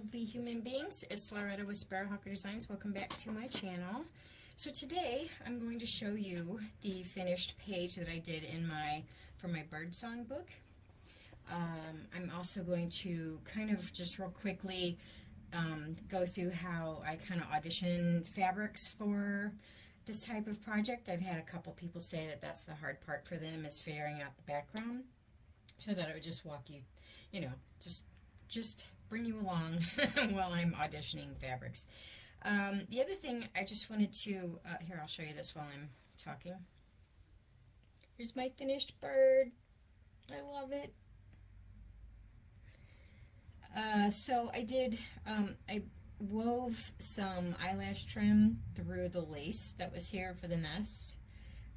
lovely human beings. It's Loretta with Sparrowhawker Designs. Welcome back to my channel. So today I'm going to show you the finished page that I did for my Birdsong book. I'm also going to kind of just real quickly go through how I kind of audition fabrics for this type of project. I've had a couple people say that that's the hard part for them, is figuring out the background. So that I would just walk you, just bring you along while I'm auditioning fabrics. The other thing I just wanted to, here I'll show you this while I'm talking. Here's my finished bird. I love it. So I did, I wove some eyelash trim through the lace that was here for the nest.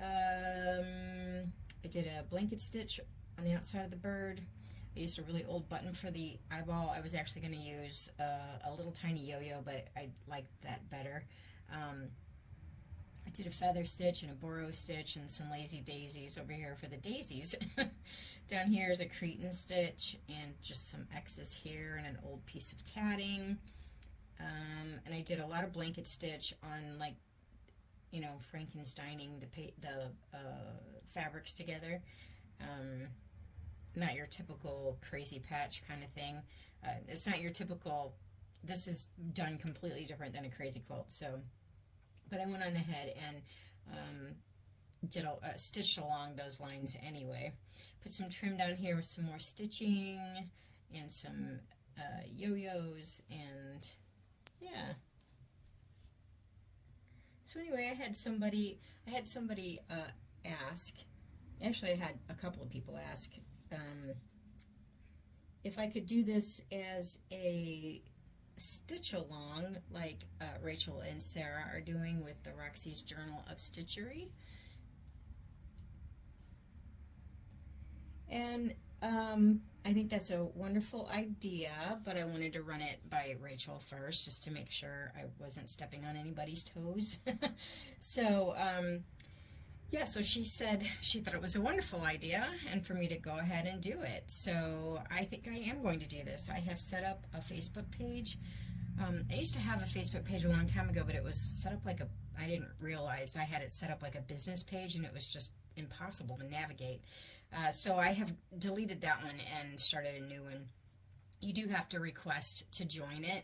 I did a blanket stitch on the outside of the bird. I used a really old button for the eyeball. I was actually going to use a little tiny yo-yo, but I liked that better. I did a feather stitch and a burrow stitch and some lazy daisies over here for the daisies. Down here is a cretin stitch and just some X's here and an old piece of tatting. And I did a lot of blanket stitch on, like, Frankensteining the fabrics together. Not your typical crazy patch kind of thing. It's not your typical, this is done completely different than a crazy quilt. So, but I went on ahead and did stitched along those lines anyway. Put some trim down here with some more stitching and some yo-yos, and yeah. So anyway, I had somebody ask, actually I had a couple of people ask, if I could do this as a stitch along like Rachel and Sarah are doing with the Roxy's Journal of Stitchery. And I think that's a wonderful idea, but I wanted to run it by Rachel first just to make sure I wasn't stepping on anybody's toes. So yeah, so she said she thought it was a wonderful idea and for me to go ahead and do it. So I think I am going to do this. I have set up a Facebook page. I used to have a Facebook page a long time ago, but it was set up like I didn't realize I had it set up like a business page, and it was just impossible to navigate. So I have deleted that one and started a new one. You do have to request to join it.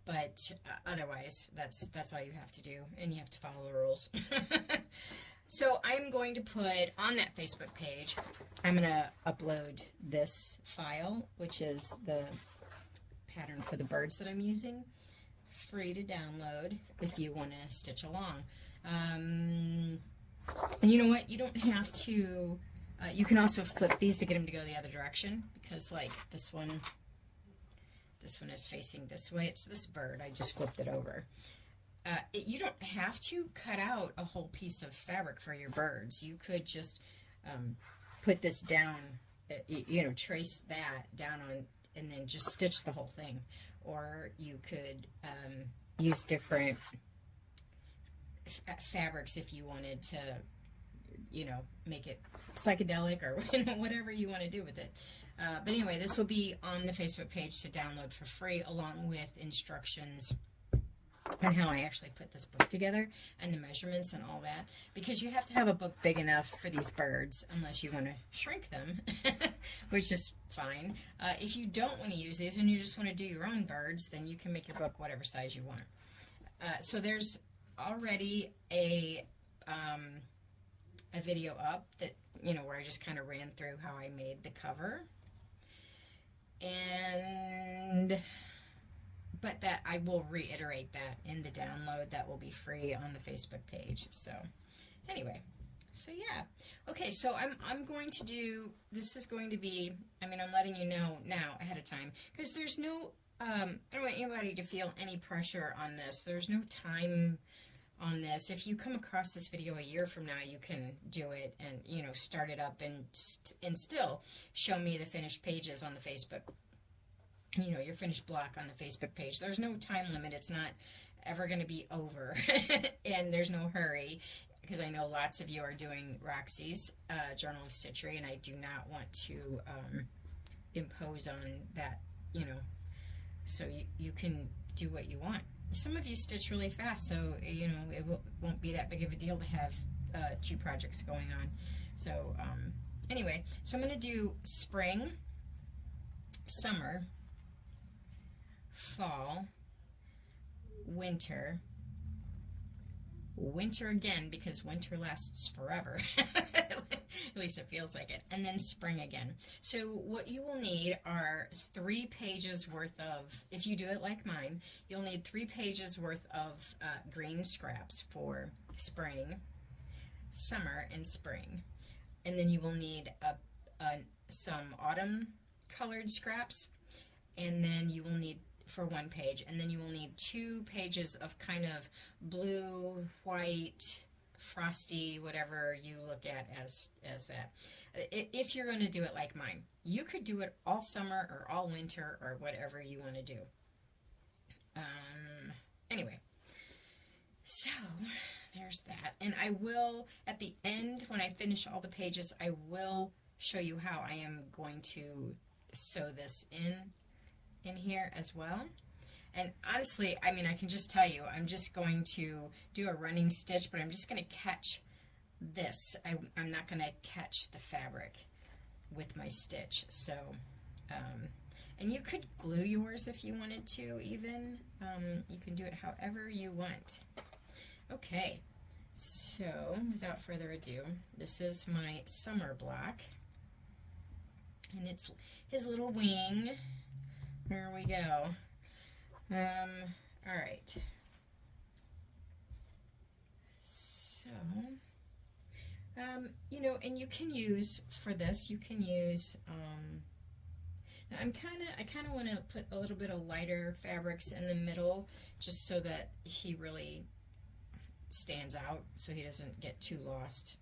But otherwise, that's all you have to do, and you have to follow the rules. So I'm going to put on that Facebook page, I'm going to upload this file, which is the pattern for the birds that I'm using, free to download if you want to stitch along. And you know what? You don't have to, you can also flip these to get them to go the other direction, because like this one is facing this way. It's this bird. I just flipped it over. You don't have to cut out a whole piece of fabric for your birds. You could just put this down, trace that down on, and then just stitch the whole thing. Or you could use different fabrics if you wanted to, make it psychedelic or whatever you want to do with it. But anyway, this will be on the Facebook page to download for free, along with instructions on how I actually put this book together and the measurements and all that, because you have to have a book big enough for these birds, unless you want to shrink them, which is fine. If you don't want to use these and you just want to do your own birds, then you can make your book whatever size you want. So there's already a video up that, where I just kind of ran through how I made the cover. But that I will reiterate that in the download that will be free on the Facebook page. So anyway, so yeah. Okay, so I'm going to do, this is going to be, I'm letting you know now ahead of time, because there's no, I don't want anybody to feel any pressure on this. There's no time on this. If you come across this video a year from now, you can do it and, start it up and still show me the finished pages on the Facebook, your finished block on the Facebook page. There's no time limit. It's not ever going to be over, and there's no hurry, because I know lots of you are doing Roxy's Journal of Stitchery, and I do not want to impose on that you know, so you can do what you want. Some of you stitch really fast, so you know it won't be that big of a deal to have 2 projects going on. So anyway, so I'm going to do spring, summer, fall, winter, winter again, because winter lasts forever. At least it feels like it. And then spring again. So what you will need are 3 pages worth of, if you do it like mine, you'll need 3 pages worth of green scraps for spring, summer, and spring. And then you will need some autumn colored scraps, and then you will need for 1 page, and then you will need 2 pages of kind of blue, white, frosty, whatever you look at as that. If you're going to do it like mine, you could do it all summer or all winter or whatever you want to do. Anyway, so there's that, and I will, at the end, when I finish all the pages, I will show you how I am going to sew this in here as well. And honestly, I mean, I can just tell you, I'm just going to do a running stitch, but I'm just going to catch this. I'm not going to catch the fabric with my stitch. So, and you could glue yours if you wanted to even. You can do it however you want. Okay, so without further ado, this is my summer block. And it's his little wing. There we go. All right. So, you know, and you can use, for this, you can use, now I kind of want to put a little bit of lighter fabrics in the middle, just so that he really stands out, so he doesn't get too lost.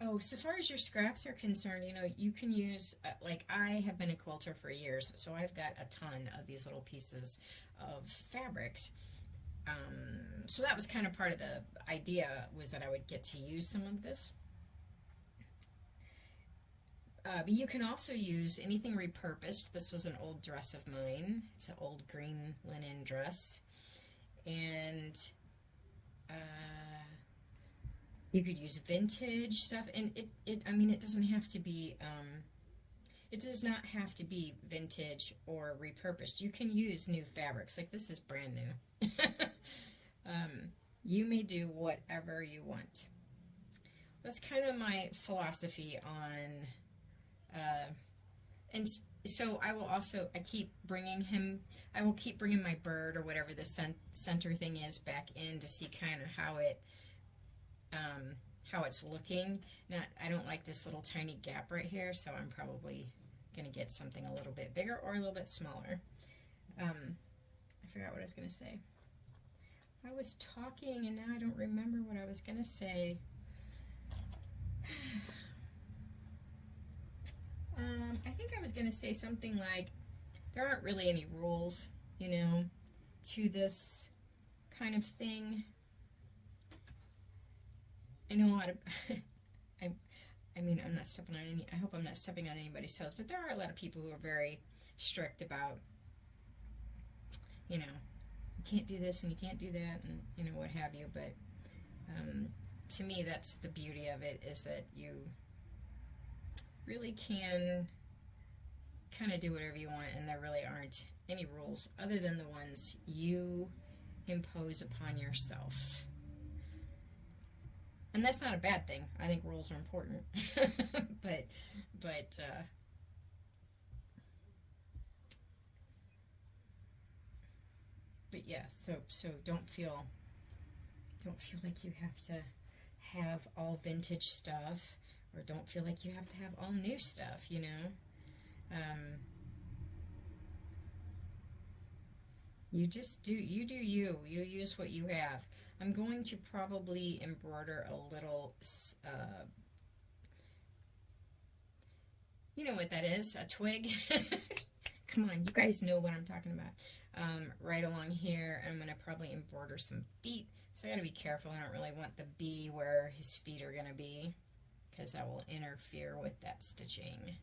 Oh, so far as your scraps are concerned, you know, you can use, like I have been a quilter for years, so I've got a ton of these little pieces of fabrics. So that was kind of part of the idea, was that I would get to use some of this. But you can also use anything repurposed. This was an old dress of mine. It's an old green linen dress. And you could use vintage stuff, and I mean, it doesn't have to be, it does not have to be vintage or repurposed. You can use new fabrics, like this is brand new. You may do whatever you want. That's kind of my philosophy on, and so I will also, I will keep bringing my bird, or whatever the center thing is, back in to see kind of how it's looking. Now, I don't like this little tiny gap right here, so I'm probably going to get something a little bit bigger or a little bit smaller. I forgot what I was going to say. I was talking and now I don't remember what I was going to say. I think I was going to say something like, there aren't really any rules, you know, to this kind of thing. I know a lot of, I mean, I'm not stepping on I hope I'm not stepping on anybody's toes, but there are a lot of people who are very strict about, you know, you can't do this and you can't do that, and, you know, what have you. But to me, that's the beauty of it, is that you really can kind of do whatever you want, and there really aren't any rules other than the ones you impose upon yourself. And that's not a bad thing. I think rules are important. but yeah, so don't feel like you have to have all vintage stuff, or don't feel like you have to have all new stuff, you know. You just do you use what you have. I'm going to probably embroider a little, you know what that is, a twig. come on, you guys know what I'm talking about. Right along here, I'm going to probably embroider some feet. So I got to be careful. I don't really want the bee where his feet are going to be, because that will interfere with that stitching.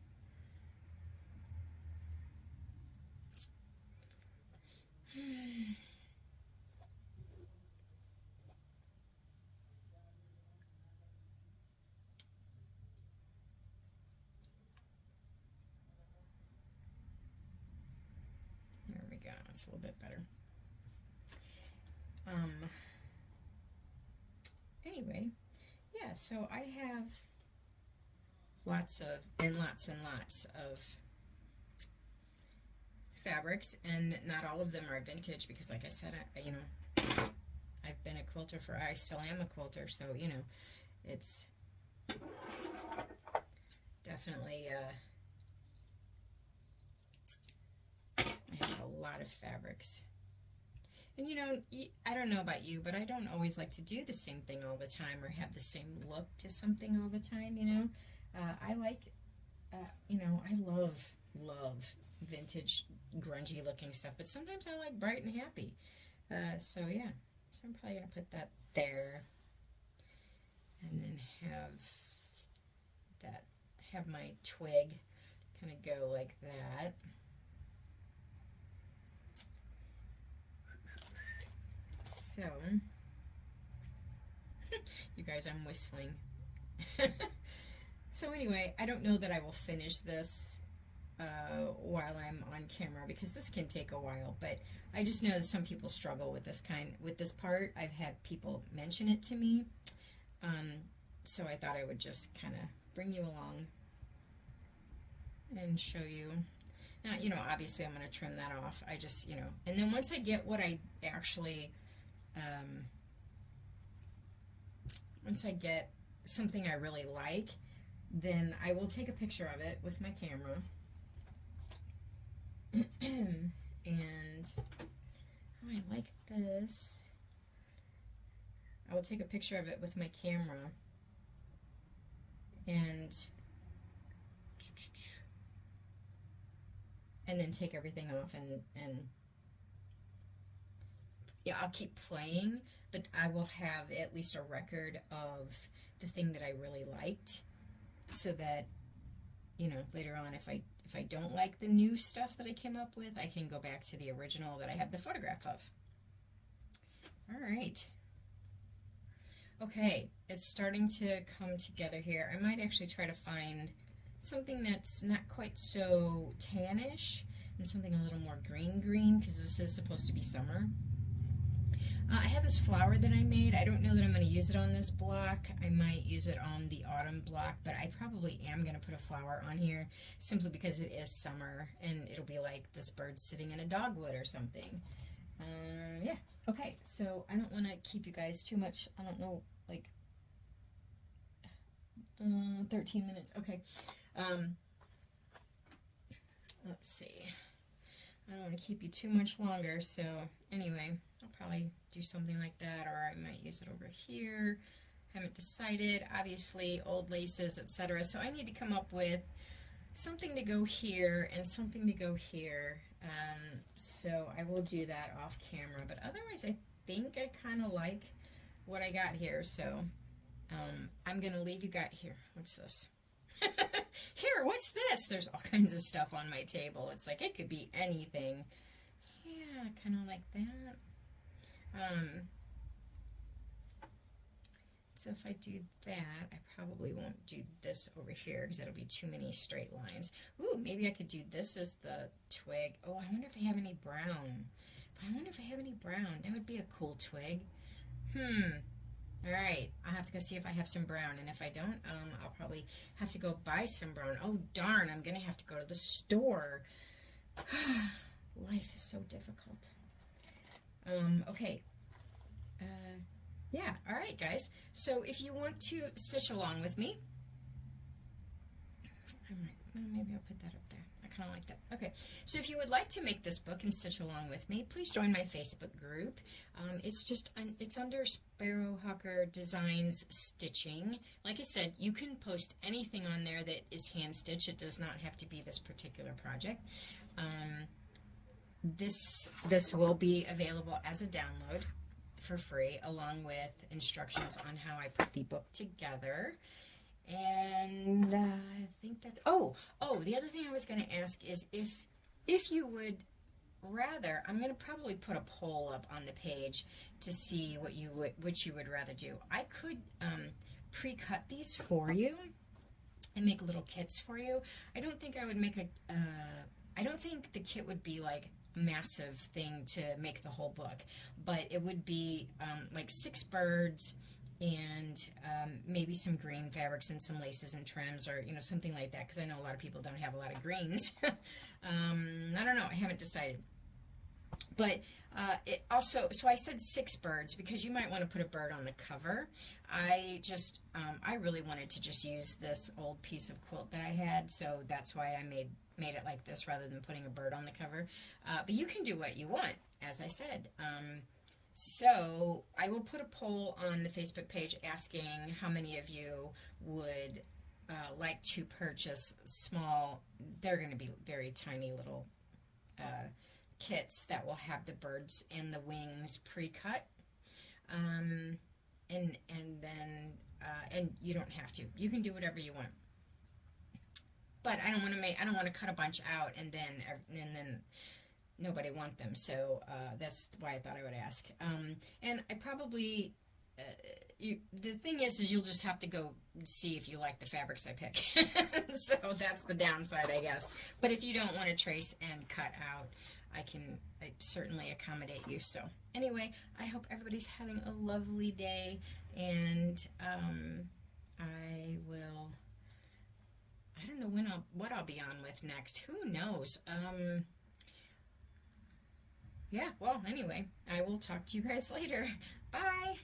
There we go. It's a little bit better. Anyway, yeah, so I have lots and lots of fabrics, and not all of them are vintage because, like I said, you know, I've been a quilter I still am a quilter, so, you know, it's definitely, I have a lot of fabrics. And, you know, I don't know about you, but I don't always like to do the same thing all the time or have the same look to something all the time, you know. I like, you know, I love vintage, grungy looking stuff, but sometimes I like bright and happy. So, yeah. So I'm probably going to put that there. And then have my twig kind of go like that. So, you guys, I'm whistling. So anyway, I don't know that I will finish this while I'm on camera, because this can take a while, but I just know that some people struggle with this part. I've had people mention it to me, so I thought I would just kind of bring you along and show you. Now, you know, obviously I'm going to trim that off. I just, you know, and then once I get what I actually once I get something I really like, then I will take a picture of it with my camera. And oh, I like this. I will take a picture of it with my camera and then take everything off, and yeah, I'll keep playing, but I will have at least a record of the thing that I really liked, so that, you know, later on, if I don't like the new stuff that I came up with, I can go back to the original that I have the photograph of. All right. Okay, it's starting to come together here. I might actually try to find something that's not quite so tannish and something a little more green, because this is supposed to be summer. I have this flower that I made. I don't know that I'm going to use it on this block. I might use it on the autumn block, but I probably am going to put a flower on here simply because it is summer, and it'll be like this bird sitting in a dogwood or something. Yeah. Okay, so I don't want to keep you guys too much. I don't know, like 13 minutes. Okay. Let's see. I don't want to keep you too much longer, so anyway, I'll probably do something like that, or I might use it over here. Haven't decided. Obviously, old laces, etc. So I need to come up with something to go here and something to go here. So I will do that off camera, but otherwise I think I kind of like what I got here. So I'm going to leave you guys here. What's this? Here, what's this? There's all kinds of stuff on my table. It's like it could be anything. Yeah, kind of like that. So if I do that, I probably won't do this over here because that'll be too many straight lines. Ooh, maybe I could do this as the twig. Oh, I wonder if I have any brown. That would be a cool twig. Alright, I'll have to go see if I have some brown, and if I don't, I'll probably have to go buy some brown. Oh, darn, I'm going to have to go to the store. Life is so difficult. Okay. Yeah, alright, guys. So if you want to stitch along with me, maybe I'll put that up there. I kind of like that. Okay, so if you would like to make this book and stitch along with me, please join my Facebook group. It's under Sparrowhawker Designs Stitching. Like I said, you can post anything on there that is hand stitched. It does not have to be this particular project. This will be available as a download for free, along with instructions on how I put the book together. And I think that's, the other thing I was going to ask is if you would rather, I'm going to probably put a poll up on the page to see which you would rather do. I could pre-cut these for you and make little kits for you. I don't think I would make I don't think the kit would be like a massive thing to make the whole book, but it would be like 6 birds and maybe some green fabrics and some laces and trims, or something like that, because I know a lot of people don't have a lot of greens. I don't know, I haven't decided. But it also, so I said 6 birds because you might want to put a bird on the cover. I really wanted to just use this old piece of quilt that I had, so that's why I made it like this rather than putting a bird on the cover. But you can do what you want, as I said. So I will put a poll on the Facebook page asking how many of you would like to purchase small, they're going to be very tiny little kits that will have the birds and the wings pre-cut. And then you don't have to. You can do whatever you want. But I don't want to cut a bunch out and then nobody want them, so that's why I thought I would ask. And I probably, the thing is you'll just have to go see if you like the fabrics I pick. So that's the downside, I guess. But if you don't want to trace and cut out, I certainly accommodate you. So anyway, I hope everybody's having a lovely day, and I don't know what I'll be on with next. Who knows? Yeah, well, anyway, I will talk to you guys later. Bye!